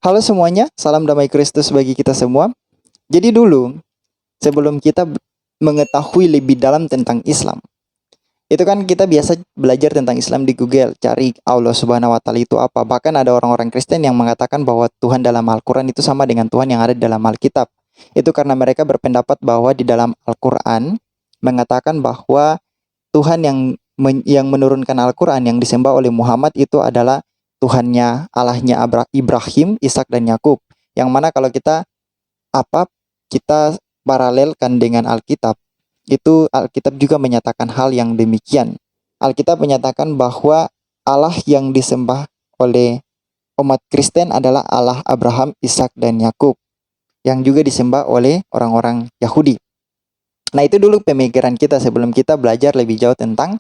Halo semuanya, salam damai Kristus bagi kita semua. Jadi dulu, sebelum kita mengetahui lebih dalam tentang Islam, itu kan kita biasa belajar tentang Islam di Google, cari Allah Subhanahu wa taala itu apa. Bahkan ada orang-orang Kristen yang mengatakan bahwa Tuhan dalam Al-Qur'an itu sama dengan Tuhan yang ada di dalam Alkitab. Itu karena mereka berpendapat bahwa di dalam Al-Qur'an mengatakan bahwa Tuhan yang menurunkan Al-Qur'an yang disembah oleh Muhammad itu adalah Tuhannya, Allahnya Ibrahim, Ishak dan Yakub. Yang mana kalau apa kita paralelkan dengan Alkitab, itu Alkitab juga menyatakan hal yang demikian. Alkitab menyatakan bahwa Allah yang disembah oleh umat Kristen adalah Allah Abraham, Ishak dan Yakub, yang juga disembah oleh orang-orang Yahudi. Nah, itu dulu pemikiran kita sebelum kita belajar lebih jauh tentang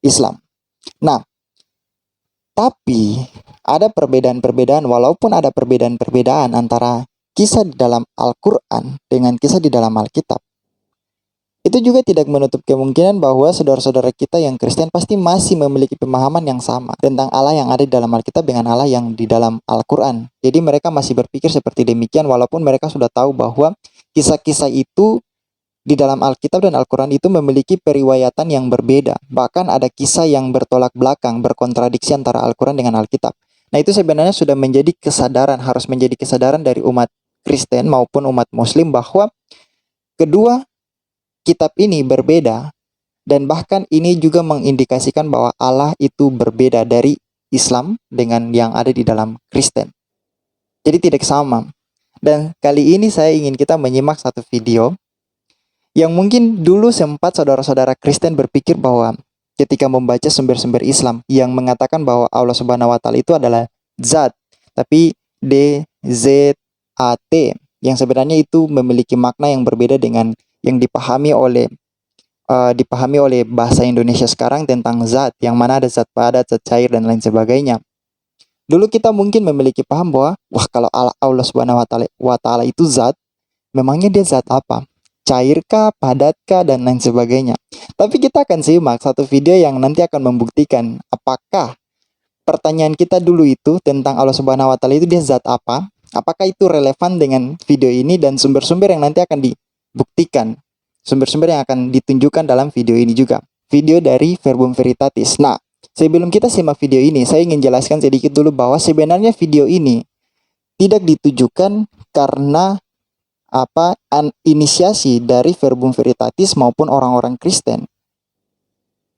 Islam. Nah, tapi ada perbedaan-perbedaan, walaupun ada perbedaan-perbedaan antara kisah di dalam Al-Quran dengan kisah di dalam Alkitab. Itu juga tidak menutup kemungkinan bahwa saudara-saudara kita yang Kristen pasti masih memiliki pemahaman yang sama tentang Allah yang ada di dalam Alkitab dengan Allah yang di dalam Al-Quran. Jadi mereka masih berpikir seperti demikian walaupun mereka sudah tahu bahwa kisah-kisah itu di dalam Alkitab dan Al-Quran itu memiliki periwayatan yang berbeda. Bahkan ada kisah yang bertolak belakang, berkontradiksi antara Al-Quran dengan Alkitab. Nah, itu sebenarnya sudah menjadi kesadaran, harus menjadi kesadaran dari umat Kristen maupun umat Muslim bahwa kedua kitab ini berbeda, dan bahkan ini juga mengindikasikan bahwa Allah itu berbeda dari Islam dengan yang ada di dalam Kristen. Jadi tidak sama. Dan kali ini saya ingin kita menyimak satu video yang mungkin dulu sempat saudara-saudara Kristen berpikir bahwa ketika membaca sumber-sumber Islam yang mengatakan bahwa Allah Subhanahu wa taala itu adalah zat, tapi DZAT, yang sebenarnya itu memiliki makna yang berbeda dengan yang dipahami oleh bahasa Indonesia sekarang tentang zat, yang mana ada zat padat, zat cair dan lain sebagainya. Dulu kita mungkin memiliki paham bahwa wah, kalau Allah Subhanahu wa taala itu zat, memangnya dia zat apa? Cairkah, padatkah, dan lain sebagainya. Tapi kita akan simak satu video yang nanti akan membuktikan apakah pertanyaan kita dulu itu tentang Allah Subhanahu wa taala itu dia zat apa? Apakah itu relevan dengan video ini dan sumber-sumber yang nanti akan dibuktikan. Sumber-sumber yang akan ditunjukkan dalam video ini juga. Video dari Verbum Veritatis. Nah, sebelum kita simak video ini, saya ingin jelaskan sedikit dulu bahwa sebenarnya video ini tidak ditujukan karena inisiasi dari Verbum Veritatis maupun orang-orang Kristen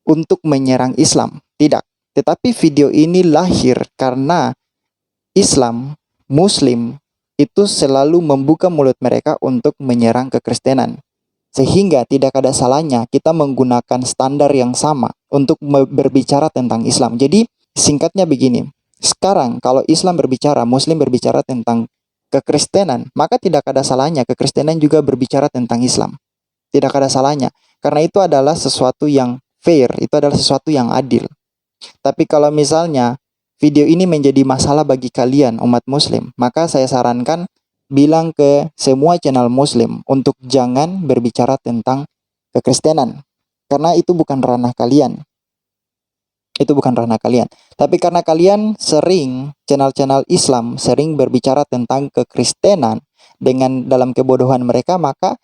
untuk menyerang Islam. Tidak. Tetapi video ini lahir karena Islam, Muslim, itu selalu membuka mulut mereka untuk menyerang kekristenan. Sehingga tidak ada salahnya kita menggunakan standar yang sama untuk berbicara tentang Islam. Jadi singkatnya begini, sekarang kalau Islam berbicara, Muslim berbicara tentang kekristenan, maka tidak ada salahnya kekristenan juga berbicara tentang Islam. Tidak ada salahnya, karena itu adalah sesuatu yang fair, itu adalah sesuatu yang adil. Tapi kalau misalnya video ini menjadi masalah bagi kalian umat Muslim, maka saya sarankan bilang ke semua channel Muslim untuk jangan berbicara tentang kekristenan, karena itu bukan ranah kalian. Itu bukan ranah kalian. Tapi karena kalian sering, channel-channel Islam sering berbicara tentang kekristenan dengan dalam kebodohan mereka, maka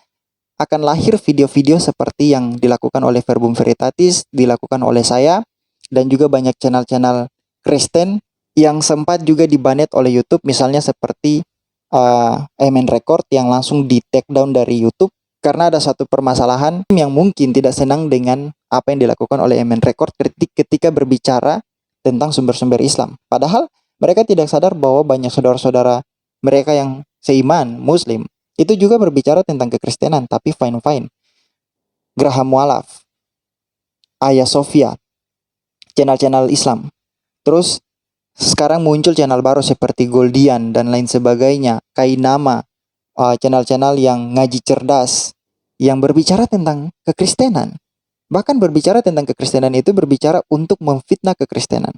akan lahir video-video seperti yang dilakukan oleh Verbum Veritatis, dilakukan oleh saya, dan juga banyak channel-channel Kristen yang sempat juga dibanet oleh YouTube, misalnya seperti MN Record yang langsung di take down dari YouTube karena ada satu permasalahan yang mungkin tidak senang dengan apa yang dilakukan oleh MN Record ketika berbicara tentang sumber-sumber Islam. Padahal mereka tidak sadar bahwa banyak saudara-saudara mereka yang seiman, Muslim, itu juga berbicara tentang kekristenan, tapi fine-fine. Graham Walaf, Ayah Sofia, channel-channel Islam. Terus sekarang muncul channel baru seperti Goldian dan lain sebagainya, Kainama, channel-channel yang ngaji cerdas, yang berbicara tentang kekristenan. Bahkan berbicara tentang kekristenan itu berbicara untuk memfitnah kekristenan.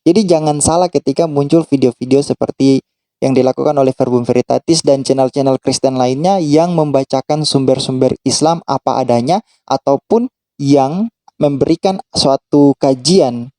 Jadi jangan salah ketika muncul video-video seperti yang dilakukan oleh Verbum Veritatis dan channel-channel Kristen lainnya yang membacakan sumber-sumber Islam apa adanya, ataupun yang memberikan suatu kajian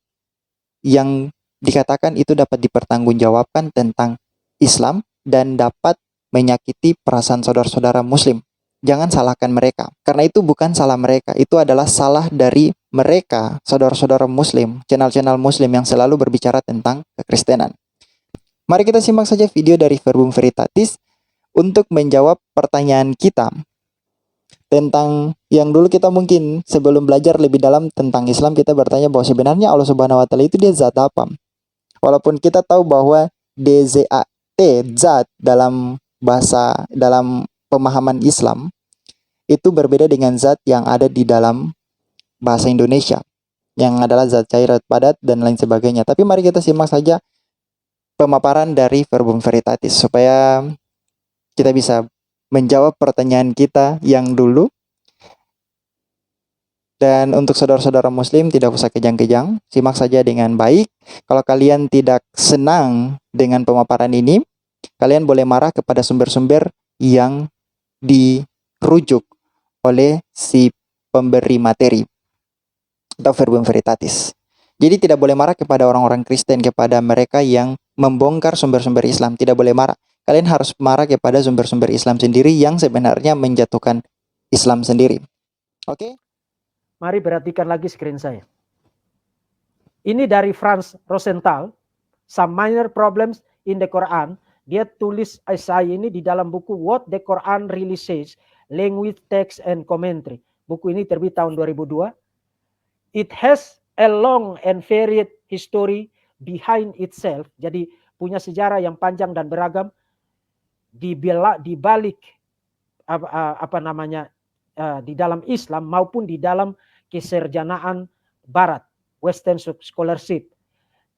yang dikatakan itu dapat dipertanggungjawabkan tentang Islam dan dapat menyakiti perasaan saudara-saudara Muslim. Jangan salahkan mereka, karena itu bukan salah mereka, itu adalah salah dari mereka, saudara-saudara Muslim, channel-channel Muslim yang selalu berbicara tentang kekristenan. Mari kita simak saja video dari Verbum Veritatis untuk menjawab pertanyaan kita tentang yang dulu kita mungkin sebelum belajar lebih dalam tentang Islam, kita bertanya bahwa sebenarnya Allah Subhanahu wa taala itu dia zat apa? Walaupun kita tahu bahwa DZAT, zat dalam dalam pemahaman Islam itu berbeda dengan zat yang ada di dalam bahasa Indonesia, yang adalah zat cair, zat padat, dan lain sebagainya. Tapi mari kita simak saja pemaparan dari Verbum Veritatis supaya kita bisa menjawab pertanyaan kita yang dulu. Dan untuk saudara-saudara Muslim tidak usah kejang-kejang, simak saja dengan baik. Kalau kalian tidak senang dengan pemaparan ini, kalian boleh marah kepada sumber-sumber yang dirujuk oleh si pemberi materi atau Verbum Veritatis. Jadi tidak boleh marah kepada orang-orang Kristen, kepada mereka yang membongkar sumber-sumber Islam. Tidak boleh marah. Kalian harus marah kepada sumber-sumber Islam sendiri yang sebenarnya menjatuhkan Islam sendiri. Oke? Mari perhatikan lagi screen saya. Ini dari Franz Rosenthal, Some Minor Problems in the Quran. Dia tulis esai ini di dalam buku What the Quran Really Says, Language, Text, and Commentary. Buku ini terbit tahun 2002. It has a long and varied history behind itself. Jadi punya sejarah yang panjang dan beragam di balik di dalam Islam maupun di dalam keserjanaan Barat, Western scholarship.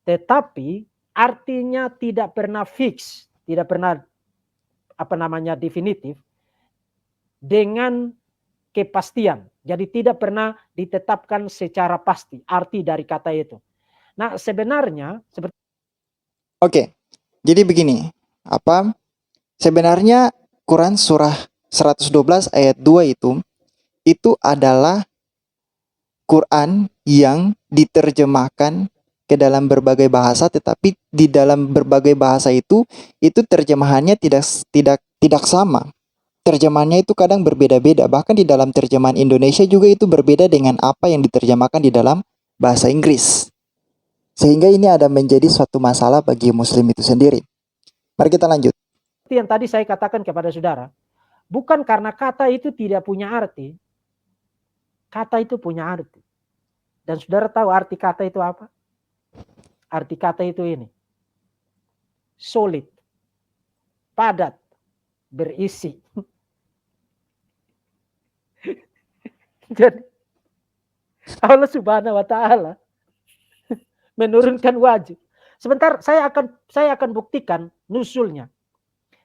Tetapi artinya tidak pernah fix, tidak pernah definitif dengan kepastian. Jadi tidak pernah ditetapkan secara pasti arti dari kata itu. Nah, sebenarnya seperti Oke. Jadi begini, sebenarnya Quran surah 112 ayat 2 itu adalah Quran yang diterjemahkan ke dalam berbagai bahasa, tetapi di dalam berbagai bahasa itu terjemahannya tidak sama. Terjemahannya itu kadang berbeda-beda. Bahkan di dalam terjemahan Indonesia juga itu berbeda dengan apa yang diterjemahkan di dalam bahasa Inggris. Sehingga ini ada menjadi suatu masalah bagi Muslim itu sendiri. Mari kita lanjut. Yang tadi saya katakan kepada saudara, bukan karena kata itu tidak punya arti. Kata itu punya arti. Dan saudara tahu arti kata itu apa? Arti kata itu ini. Solid. Padat. Berisi. Jadi Allah Subhanahu wa taala menurunkan wajib. Sebentar saya akan buktikan nusulnya.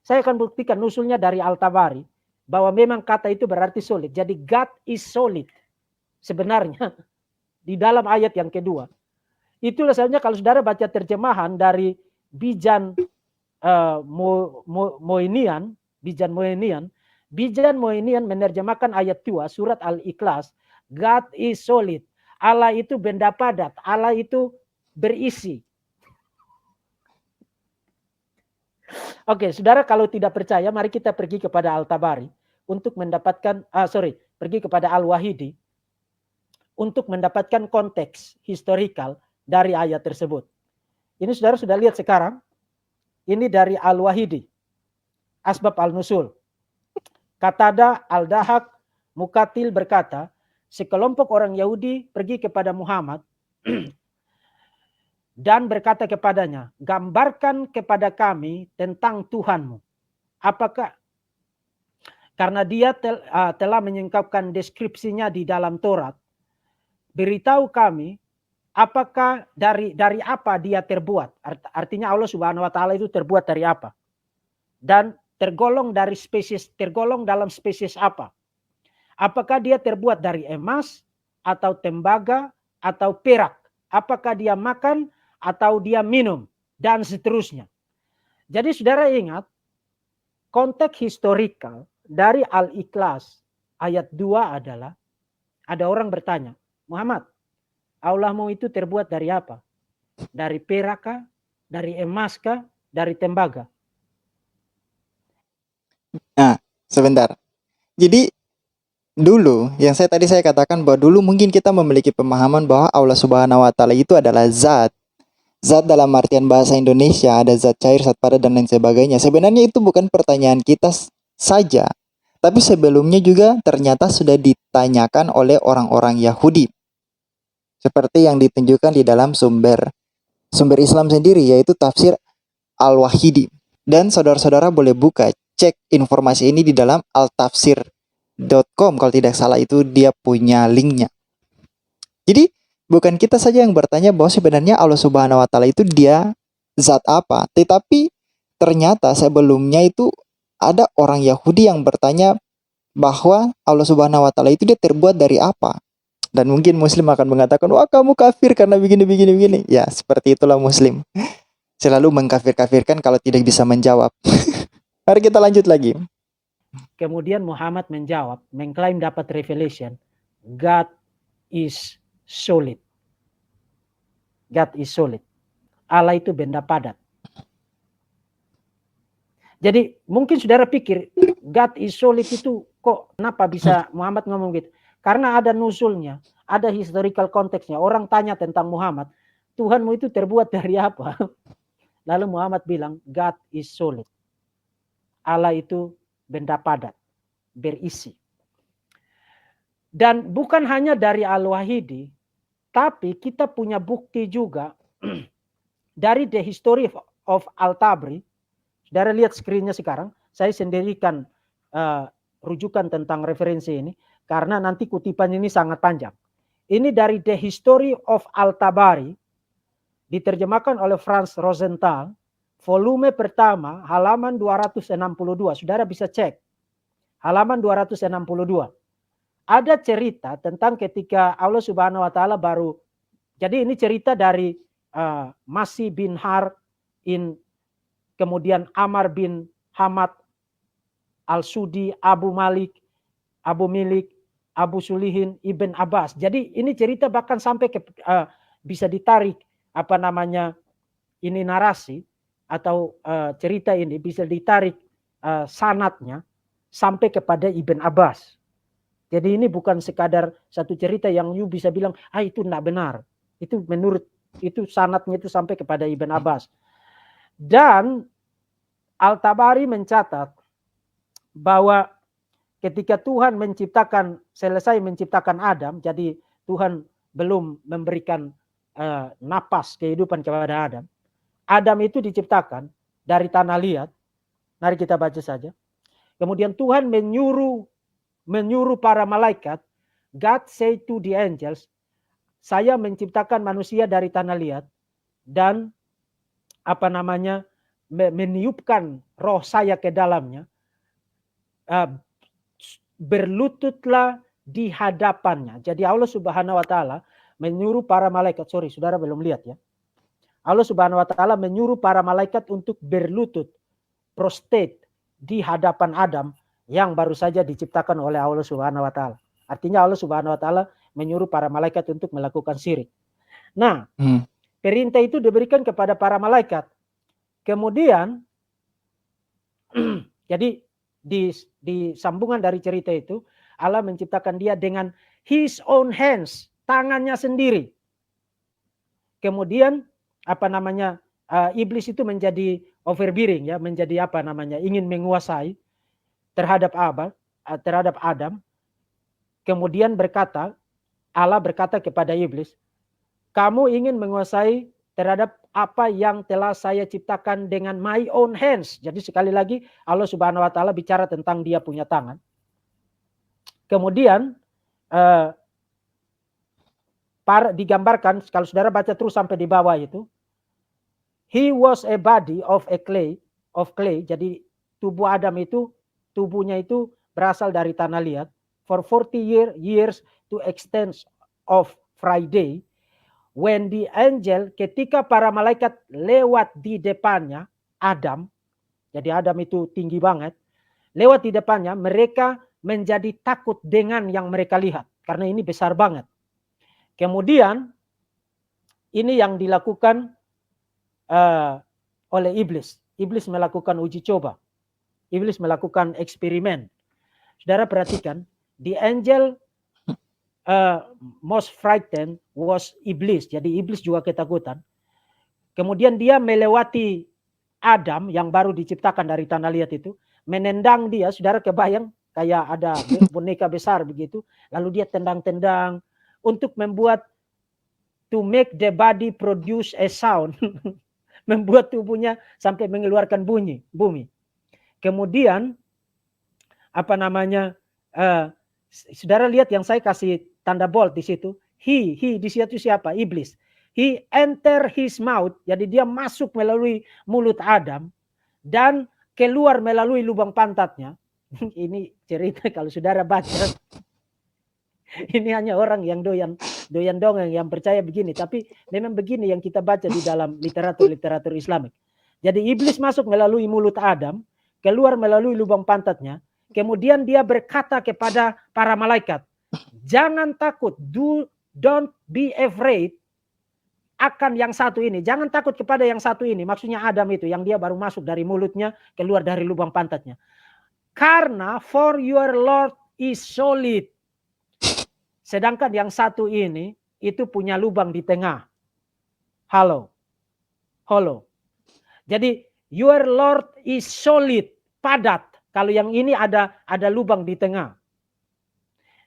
Saya akan buktikan nusulnya dari Al-Tabari bahwa memang kata itu berarti solid. Jadi God is solid. Sebenarnya di dalam ayat yang kedua. Itulah sebenarnya kalau saudara baca terjemahan dari Bijan Bijan Moinian menerjemahkan ayat 2 surat Al-Ikhlas, God is solid. Allah itu benda padat, Allah itu berisi. Oke, saudara kalau tidak percaya, mari kita pergi kepada Al-Tabari untuk mendapatkan, pergi kepada Al-Wahidi untuk mendapatkan konteks historikal dari ayat tersebut. Ini saudara sudah lihat sekarang, ini dari Al-Wahidi, Asbab Al-Nusul. Qatada Al-Dahak Mukatil berkata, sekelompok orang Yahudi pergi kepada Muhammad dan berkata kepadanya, gambarkan kepada kami tentang Tuhanmu. Apakah karena dia telah menyingkapkan deskripsinya di dalam Taurat, beritahu kami apakah dari apa dia terbuat. Artinya Allah Subhanahu wa taala itu terbuat dari apa? Dan tergolong dalam spesies apa? Apakah dia terbuat dari emas atau tembaga atau perak? Apakah dia makan atau dia minum dan seterusnya. Jadi saudara ingat konteks historikal dari Al-Ikhlas ayat 2 adalah ada orang bertanya, Muhammad, Allahmu itu terbuat dari apa? Dari perak kah? Dari emas kah? Dari tembaga? Nah, sebentar. Jadi dulu yang tadi saya katakan bahwa dulu mungkin kita memiliki pemahaman bahwa Allah Subhanahu wa taala itu adalah zat. Zat dalam artian bahasa Indonesia ada zat cair, zat padat dan lain sebagainya. Sebenarnya itu bukan pertanyaan kita saja, tapi sebelumnya juga ternyata sudah ditanyakan oleh orang-orang Yahudi. Seperti yang ditunjukkan di dalam sumber Islam sendiri, yaitu tafsir Al-Wahidi. Dan saudara-saudara boleh buka, cek informasi ini di dalam altafsir.com, kalau tidak salah itu dia punya linknya. Jadi bukan kita saja yang bertanya bahwa sebenarnya Allah Subhanahu wa taala itu dia zat apa, tetapi ternyata sebelumnya itu ada orang Yahudi yang bertanya bahwa Allah Subhanahu wa taala itu dia terbuat dari apa? Dan mungkin Muslim akan mengatakan, "Wah, kamu kafir karena begini begini begini." Ya, seperti itulah Muslim. Selalu mengkafir-kafirkan kalau tidak bisa menjawab. Mari kita lanjut lagi. Kemudian Muhammad menjawab, mengklaim dapat revelation, God is solid. God is solid. Allah itu benda padat. Jadi mungkin saudara pikir God is solid itu kok kenapa bisa Muhammad ngomong gitu? Karena ada nusulnya, ada historical konteksnya. Orang tanya tentang Muhammad, Tuhanmu itu terbuat dari apa? Lalu Muhammad bilang, God is solid. Allah itu benda padat, berisi. Dan bukan hanya dari Al-Wahidi, tapi kita punya bukti juga dari The History of Al-Tabri. Saudara lihat screen-nya sekarang, saya sendirikan rujukan tentang referensi ini, karena nanti kutipan ini sangat panjang. Ini dari The History of Al-Tabari, diterjemahkan oleh Franz Rosenthal, volume pertama, halaman 262. Saudara bisa cek, halaman 262. Ada cerita tentang ketika Allah Subhanahu wa taala baru, jadi ini cerita dari Masih bin Har kemudian Amar bin Hamad Al-Sudi, Abu Malik, Abu Milik, Abu Sulihin, Ibn Abbas. Jadi ini cerita bahkan sampai bisa ditarik ini narasi atau cerita ini bisa ditarik sanatnya sampai kepada Ibn Abbas. Jadi ini bukan sekadar satu cerita yang you bisa bilang, itu tidak benar. Itu menurut itu sanatnya itu sampai kepada Ibn Abbas. Dan Al-Tabari mencatat bahwa ketika Tuhan selesai menciptakan Adam, jadi Tuhan belum memberikan napas kehidupan kepada Adam. Adam itu diciptakan dari tanah liat. Mari kita baca saja. Kemudian Tuhan menyuruh para malaikat, God say to the angels, saya menciptakan manusia dari tanah liat dan meniupkan roh saya ke dalamnya, berlututlah di hadapannya. Jadi Allah Subhanahu wa taala menyuruh para malaikat, saudara belum lihat ya. Allah Subhanahu wa taala menyuruh para malaikat untuk berlutut, prostrate di hadapan Adam yang baru saja diciptakan oleh Allah Subhanahu wa taala. Artinya Allah Subhanahu wa taala menyuruh para malaikat untuk melakukan syirik. Nah, perintah itu diberikan kepada para malaikat. Kemudian jadi di sambungan dari cerita itu, Allah menciptakan dia dengan his own hands, tangannya sendiri. Kemudian iblis itu menjadi overbearing ya, menjadi ingin menguasai terhadap Adam. Kemudian Allah berkata kepada iblis, kamu ingin menguasai terhadap apa yang telah saya ciptakan dengan my own hands. Jadi sekali lagi Allah Subhanahu wa taala bicara tentang dia punya tangan. Kemudian digambarkan, kalau saudara baca terus sampai di bawah itu, he was a body of clay. Jadi tubuh Adam itu, tubuhnya itu berasal dari tanah liat. For 40 years to extent of Friday, when the angel, ketika para malaikat lewat di depannya Adam, jadi Adam itu tinggi banget, lewat di depannya, mereka menjadi takut dengan yang mereka lihat, karena ini besar banget. Kemudian ini yang dilakukan oleh iblis. Iblis melakukan uji coba. Iblis melakukan eksperimen. Saudara perhatikan, the angel most frightened was iblis. Jadi iblis juga ketakutan. Kemudian dia melewati Adam yang baru diciptakan dari tanah liat itu, menendang dia. Saudara kebayang kayak ada boneka besar begitu, lalu dia tendang-tendang untuk membuat to make the body produce a sound. Membuat tubuhnya sampai mengeluarkan bumi. Kemudian apa namanya? Saudara lihat yang saya kasih tanda bold di situ. He di situ siapa? Iblis. He enter his mouth, jadi dia masuk melalui mulut Adam dan keluar melalui lubang pantatnya. Ini cerita kalau saudara baca. Ini hanya orang yang doyan dongeng yang percaya begini, tapi memang begini yang kita baca di dalam literatur Islamik. Jadi iblis masuk melalui mulut Adam, keluar melalui lubang pantatnya, kemudian dia berkata kepada para malaikat, jangan takut, don't be afraid akan yang satu ini. Jangan takut kepada yang satu ini. Maksudnya Adam itu, yang dia baru masuk dari mulutnya, keluar dari lubang pantatnya. Karena for your Lord is solid. Sedangkan yang satu ini, itu punya lubang di tengah. Hollow. Jadi, your Lord is solid, padat. Kalau yang ini ada lubang di tengah.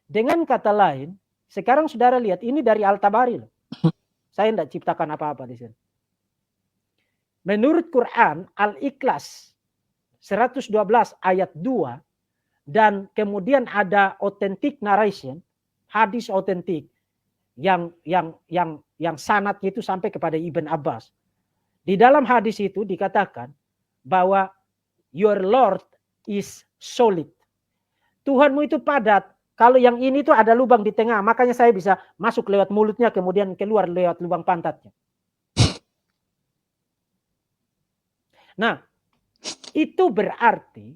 Dengan kata lain, sekarang saudara lihat, ini dari Al-Tabari. Saya tidak ciptakan apa-apa di sini. Menurut Quran, Al-Ikhlas 112 ayat 2, dan kemudian ada authentic narration, hadis otentik yang sanadnya itu sampai kepada Ibn Abbas. Di dalam hadis itu dikatakan bahwa your Lord is solid. Tuhanmu itu padat. Kalau yang ini tuh ada lubang di tengah, makanya saya bisa masuk lewat mulutnya kemudian keluar lewat lubang pantatnya. Nah, itu berarti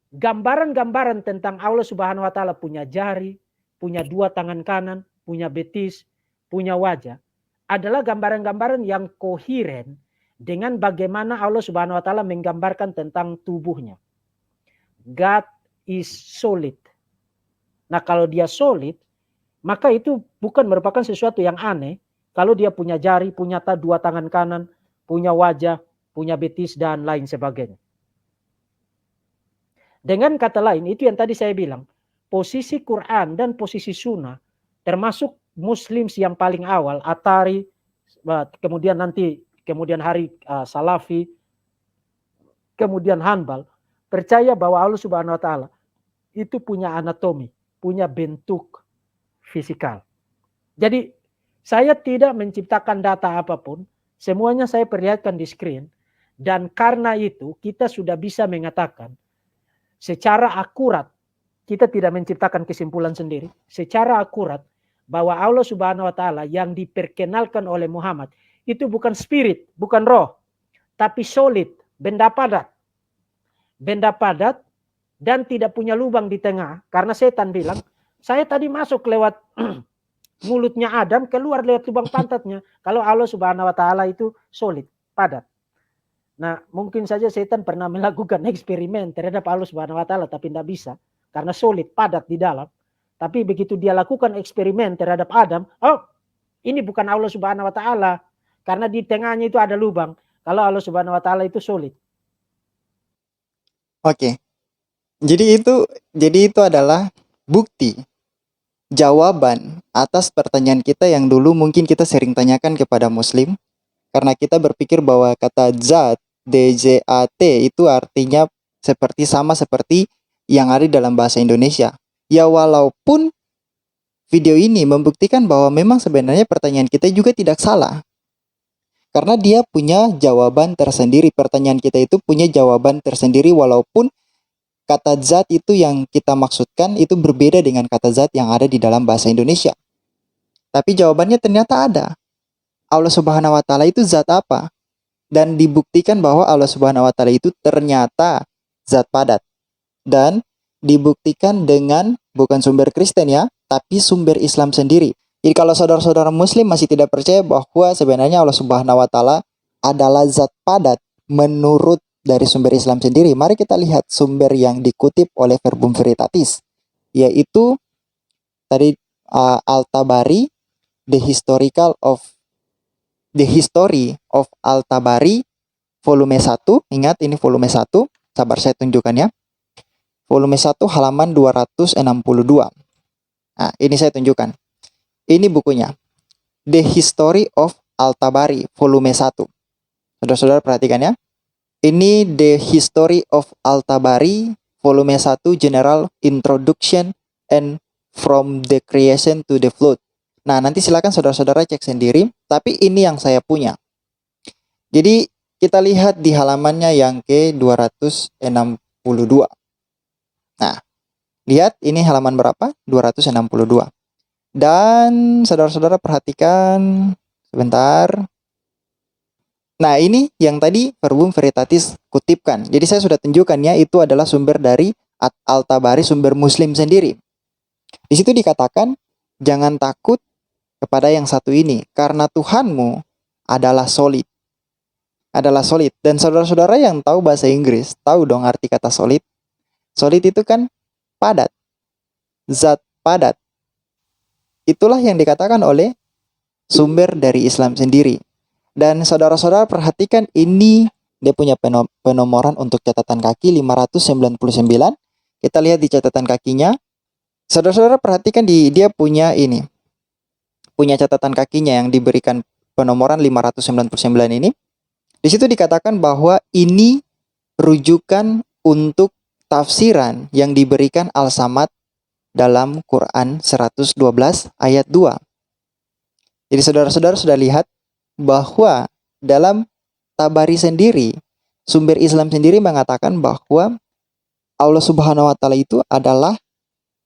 gambaran-gambaran tentang Allah Subhanahu wa taala punya jari, punya dua tangan kanan, punya betis, punya wajah, adalah gambaran-gambaran yang koheren dengan bagaimana Allah Subhanahu wa taala menggambarkan tentang tubuhnya. God is solid. Nah, kalau dia solid, maka itu bukan merupakan sesuatu yang aneh kalau dia punya jari, punya dua tangan kanan, punya wajah, punya betis dan lain sebagainya. Dengan kata lain, itu yang tadi saya bilang, posisi Quran dan posisi Sunnah, termasuk Muslims yang paling awal, Atari, kemudian hari Salafi, kemudian Hanbal, percaya bahwa Allah Subhanahu wa taala itu punya anatomi, punya bentuk fisikal. Jadi saya tidak menciptakan data apapun, semuanya saya perlihatkan di screen, dan karena itu kita sudah bisa mengatakan secara akurat, kita tidak menciptakan kesimpulan sendiri, secara akurat bahwa Allah Subhanahu wa taala yang diperkenalkan oleh Muhammad itu bukan spirit, bukan roh, tapi solid, benda padat. Benda padat dan tidak punya lubang di tengah, karena setan bilang, saya tadi masuk lewat mulutnya Adam, keluar lewat lubang pantatnya. Kalau Allah Subhanahu wa taala itu solid, padat. Nah, mungkin saja setan pernah melakukan eksperimen terhadap Allah Subhanahu wa taala tapi tidak bisa karena solid, padat di dalam. Tapi begitu dia lakukan eksperimen terhadap Adam, oh, ini bukan Allah Subhanahu wa taala karena di tengahnya itu ada lubang. Kalau Allah Subhanahu wa taala itu solid. Oke. Jadi itu adalah bukti, jawaban atas pertanyaan kita yang dulu mungkin kita sering tanyakan kepada Muslim, karena kita berpikir bahwa kata zat, DZAT itu artinya sama seperti yang ada dalam bahasa Indonesia. Ya, walaupun video ini membuktikan bahwa memang sebenarnya pertanyaan kita juga tidak salah. Karena dia punya jawaban tersendiri, pertanyaan kita itu punya jawaban tersendiri walaupun kata zat itu yang kita maksudkan itu berbeda dengan kata zat yang ada di dalam bahasa Indonesia. Tapi jawabannya ternyata ada. Allah Subhanahu wa taala itu zat apa? Dan dibuktikan bahwa Allah Subhanahu wa taala itu ternyata zat padat. Dan dibuktikan dengan bukan sumber Kristen ya, tapi sumber Islam sendiri. Jadi kalau saudara-saudara Muslim masih tidak percaya bahwa sebenarnya Allah Subhanahu wa taala adalah zat padat menurut dari sumber Islam sendiri, mari kita lihat sumber yang dikutip oleh Verbum Veritatis, yaitu tadi Al-Tabari, The History of Al-Tabari, volume 1. Ingat, ini volume 1. Sabar, saya tunjukkan ya. Volume 1 halaman 262. Nah, ini saya tunjukkan. Ini bukunya. The History of Al-Tabari, volume 1. Saudara-saudara perhatikan ya. Ini The History of Al-Tabari, volume 1, General Introduction and From the Creation to the Flood. Nah, nanti silakan saudara-saudara cek sendiri, tapi ini yang saya punya. Jadi, kita lihat di halamannya yang ke-262. Nah, lihat ini halaman berapa? 262. Dan saudara-saudara perhatikan sebentar. Nah, ini yang tadi Verbum Veritatis kutipkan. Jadi saya sudah tunjukkan ya, itu adalah sumber dari Al-Tabari, sumber Muslim sendiri. Di situ dikatakan, jangan takut kepada yang satu ini, karena Tuhanmu adalah solid. Adalah solid. Dan saudara-saudara yang tahu bahasa Inggris, tahu dong arti kata solid. Solid itu kan padat. Zat padat. Itulah yang dikatakan oleh sumber dari Islam sendiri. Dan saudara-saudara perhatikan, ini dia punya penomoran untuk catatan kaki 599. Kita lihat di catatan kakinya. Saudara-saudara perhatikan dia punya ini. Punya catatan kakinya yang diberikan penomoran 599 ini. Di situ dikatakan bahwa ini rujukan untuk tafsiran yang diberikan Al-Samad dalam Quran 112 ayat 2. Jadi saudara-saudara sudah lihat bahwa dalam Tabari sendiri, sumber Islam sendiri mengatakan bahwa Allah Subhanahu wa taala itu adalah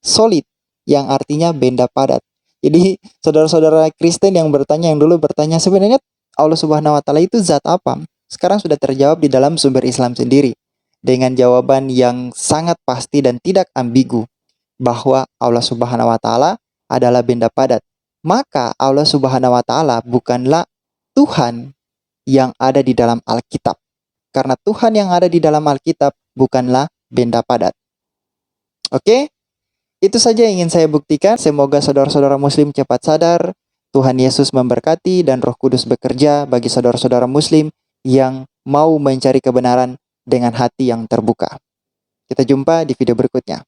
solid, yang artinya benda padat. Jadi saudara-saudara Kristen yang dulu bertanya sebenarnya Allah Subhanahu wa taala itu zat apa? Sekarang sudah terjawab di dalam sumber Islam sendiri dengan jawaban yang sangat pasti dan tidak ambigu, bahwa Allah Subhanahu wa taala adalah benda padat. Maka Allah Subhanahu wa taala bukanlah Tuhan yang ada di dalam Alkitab. Karena Tuhan yang ada di dalam Alkitab bukanlah benda padat. Oke? Itu saja yang ingin saya buktikan. Semoga saudara-saudara Muslim cepat sadar. Tuhan Yesus memberkati dan Roh Kudus bekerja bagi saudara-saudara Muslim yang mau mencari kebenaran dengan hati yang terbuka. Kita jumpa di video berikutnya.